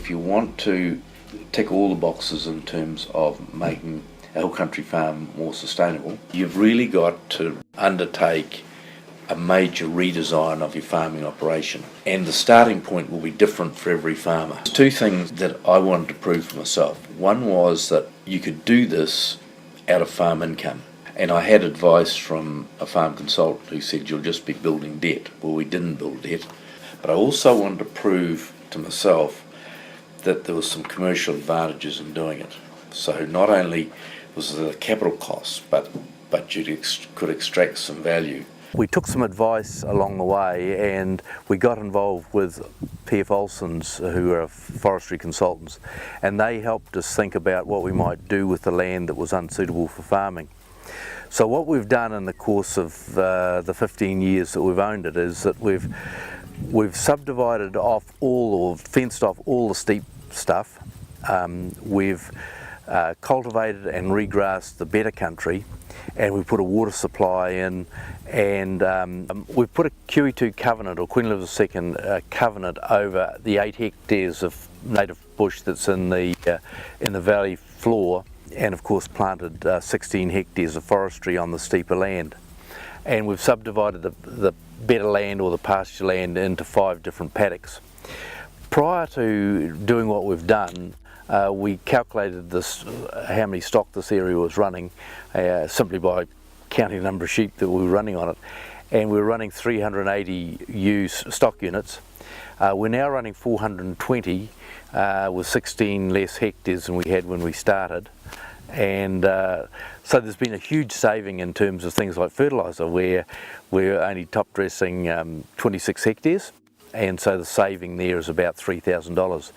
if you want to tick all the boxes in terms of making a hill country farm more sustainable, you've really got to undertake a major redesign of your farming operation, and the starting point will be different for every farmer. Two things that I wanted to prove for myself. One was that you could do this out of farm income, and I had advice from a farm consultant who said you'll just be building debt. Well, we didn't build debt, but I also wanted to prove to myself that there was some commercial advantages in doing it. So not only was there the capital costs, but you could extract some value. We took some advice along the way, and we got involved with P.F. Olsen's, who are forestry consultants, and they helped us think about what we might do with the land that was unsuitable for farming. So what we've done in the course of the 15 years that we've owned it is that we've subdivided off or fenced off all the steep stuff. We've cultivated and regrassed the better country, and we put a water supply in, and we've put a QE2 covenant, or Queen Elizabeth II covenant, over the 8 hectares of native bush that's in the valley floor, and of course planted 16 hectares of forestry on the steeper land. And we've subdivided the better land, or the pasture land, into 5 different paddocks. Prior to doing what we've done, we calculated how many stock this area was running simply by counting the number of sheep that we were running on it, and we were running 380 used stock units. We're now running 420 with 16 less hectares than we had when we started, and so there's been a huge saving in terms of things like fertiliser, where we're only top dressing 26 hectares. And so the saving there is about $3,000.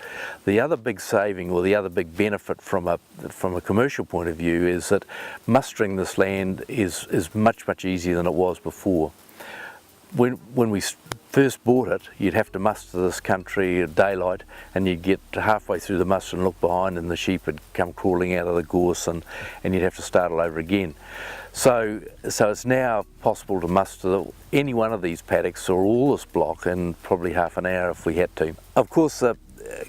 The other big saving, or the other big benefit from a commercial point of view, is that mustering this land is much easier than it was before. When we first bought it, you'd have to muster this country at daylight, and you'd get halfway through the muster and look behind, and the sheep had come crawling out of the gorse, and you'd have to start all over again. So it's now possible to muster any one of these paddocks, or all this block, in probably half an hour if we had to. Of course,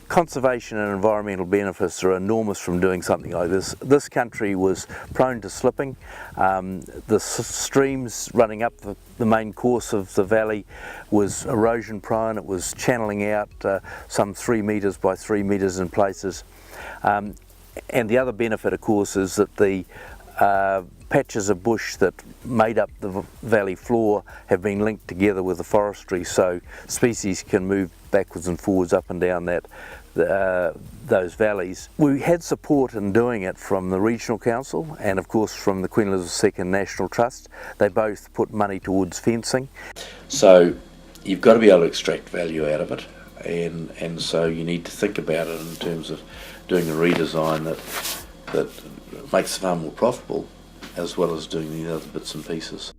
conservation and environmental benefits are enormous from doing something like this. This country was prone to slipping. The streams running up the main course of the valley was erosion prone. It was channeling out some 3 metres by 3 metres in places. And the other benefit, of course, is that the patches of bush that made up the valley floor have been linked together with the forestry, so species can move backwards and forwards up and down those valleys. We had support in doing it from the Regional Council, and of course from the Queen Elizabeth II National Trust. They both put money towards fencing. So you've got to be able to extract value out of it, and so you need to think about it in terms of doing a redesign that makes the farm more profitable, as well as doing the other bits and pieces.